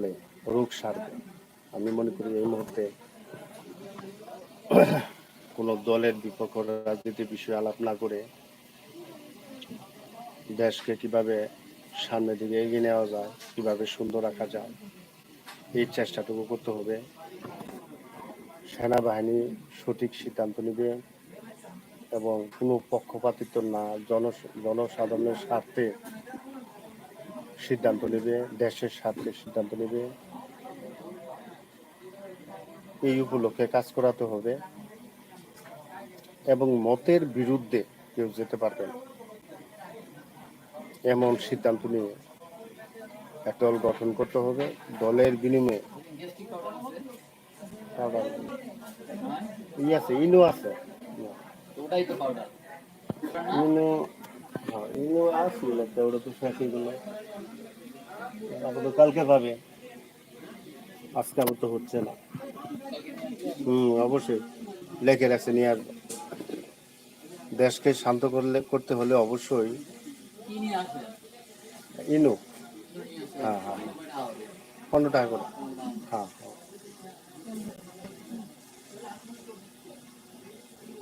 করলে রোগ সারবে। আমি মনে করি এই মুহূর্তে কোনো দলের বিপক্ষ রাজনীতির বিষয়ে আলাপ না করে দেশকে কিভাবে সামনের দিকে এগিয়ে নেওয়া যায়, কিভাবে সুন্দর রাখা যায়, এই চেষ্টাটুকু করতে হবে। সেনাবাহিনী সঠিক সিদ্ধান্ত নেবে এবং কোনো পক্ষপাতিত্ব না, জনসাধারণের স্বার্থে সিদ্ধান্ত নেবে, দেশের স্বার্থে সিদ্ধান্ত নেবে। এই উপলক্ষে কাজ করাতে হবে এবং মতের বিরুদ্ধে কেউ যেতে পারবে না এমন সিদ্ধান্ত নিয়ে একটা দল গঠন করতে হবে। দলের বিনিময়ে ইনো আছে, ইনো, হ্যাঁ ইনো আসছিল একটা, ওটা তো শেষ হয়ে গেল। কালকে পাবে, আজকে আমার তো হচ্ছে না। অবশ্যই লেখে রাখছে নিয়ে আসবে। দেশকে শান্ত করতে হলে অবশ্যই ইনো, হ্যাঁ হ্যাঁ 15 টাকা করে, হ্যাঁ হ্যাঁ।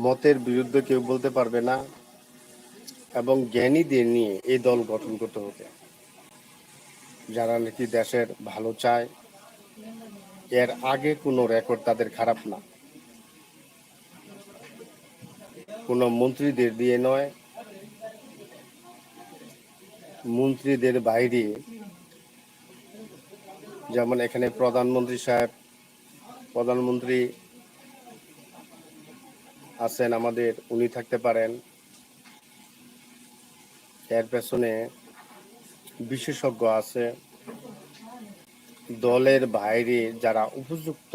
মতের বিরুদ্ধে কেউ বলতে পারবে না এবং জ্ঞানীদের নিয়ে এই দল গঠন করতে হবে, যারা নাকি দেশের ভালো চায়। এর আগে কোনো রেকর্ড তাদের খারাপ না, কোনো মন্ত্রীদের দিয়ে নয়, মন্ত্রীদের বাইরে। যেমন এখানে প্রধানমন্ত্রী আছেন আমাদের, উনি থাকতে পারেন। এর পেছনে বিশেষজ্ঞ আছে। দলের বাইরে যারা উপযুক্ত,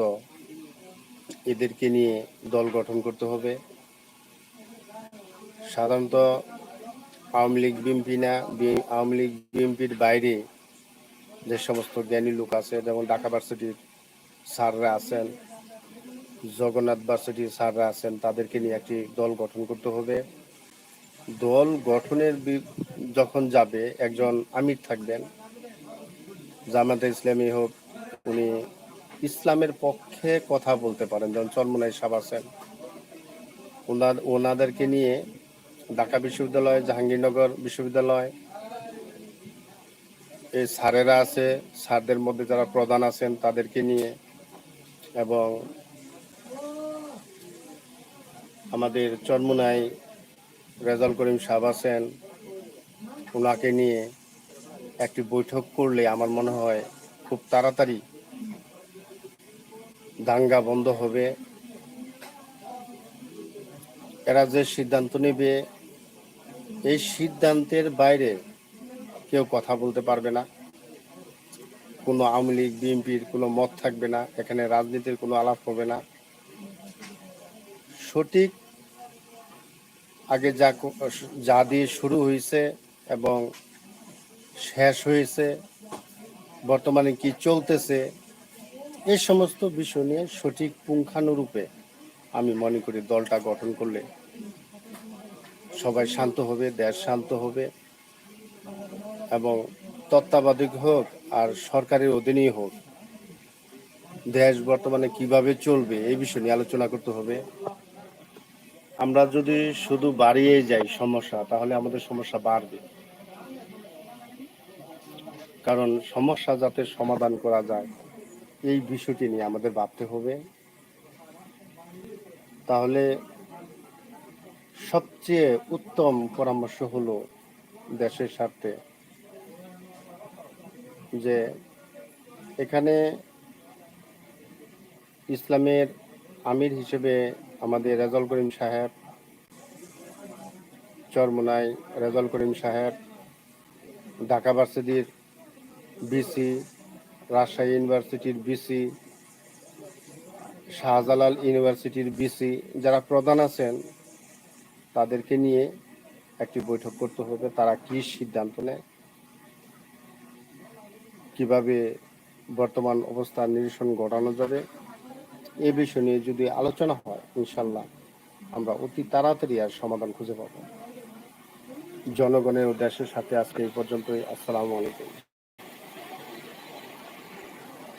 এদেরকে নিয়ে দল গঠন করতে হবে। সাধারণত আওয়ামী লীগ বিএনপির বাইরে যে সমস্ত জ্ঞানী লোক আছে, যেমন ঢাকা ভার্সিটির স্যাররা আছেন, জগন্নাথ ভার্সিটির স্যাররা আছেন, তাদেরকে নিয়ে একটি দল গঠন করতে হবে। দল গঠনের যখন যাবে, একজন আমির থাকবেন, জামায়াতে ইসলামী হোক, উনি ইসলামের পক্ষে কথা বলতে পারেন, যেমন চরমোনাই সাহেব আছেন। ওনাদেরকে নিয়ে ঢাকা বিশ্ববিদ্যালয়, জাহাঙ্গীরনগর বিশ্ববিদ্যালয়, এই স্যারেরা আছে, স্যারদের মধ্যে যারা প্রধান আছেন তাদেরকে নিয়ে, এবং আমাদের চরমোনাই রেজাউল করিম সাহেব আছেন, ওনাকে নিয়ে একটি বৈঠক করলে আমার মনে হয় খুব তাড়াতাড়ি দাঙ্গা বন্ধ হবে। এরা যে সিদ্ধান্ত নেবে, এই সিদ্ধান্তের বাইরে কেউ কথা বলতে পারবে না। কোনো আওয়ামী লীগ বিএনপির কোনো মত থাকবে না, এখানে রাজনীতির কোনো আলাপ হবে না। সঠিক আগে যা দিয়ে শুরু হয়েছে এবং শেষ হয়েছে, বর্তমানে কি চলতেছে, এই সমস্ত বিষয় নিয়ে সঠিক পুঙ্খানুরূপে আমি মনে করি দলটা গঠন করলে সবাই শান্ত হবে, দেশ শান্ত হবে এবং তত্ত্বাবধায়ক হোক আর সরকারের অধীনেই হোক, দেশ বর্তমানে কিভাবে চলবে এই বিষয় নিয়ে আলোচনা করতে হবে। আমরা যদি শুধু বাড়িয়ে যাই সমস্যা, তাহলে আমাদের সমস্যা বাড়বে। কারণ সমস্যা যাতে সমাধান করা যায়, এই বিষয়টি নিয়ে আমাদের ভাবতে হবে। তাহলে সবচেয়ে উত্তম পরামর্শ হলো দেশের স্বার্থে যে এখানে ইসলামের আমির হিসেবে আমাদের রেজাউল করিম সাহেব, চরমোনাই রেজাউল করিম সাহেব, ঢাকা ভার্সিটির বিসি, রাজশাহী ইউনিভার্সিটির বিসি, শাহজালাল ইউনিভার্সিটির বিসি, যারা প্রধান আছেন তাদেরকে নিয়ে একটি বৈঠক করতে হবে। তারা কি সিদ্ধান্ত নেয়, কিভাবে বর্তমান অবস্থার নিরসন ঘটানো যাবে, এই বিষয় নিয়ে যদি আলোচনা হয়, ইনশাল্লাহ আমরা অতি তাড়াতাড়ি আর সমাধান খুঁজে পাব। জনগণের ও দেশের সাথে আজকে এই পর্যন্তই। আসসালামু আলাইকুম।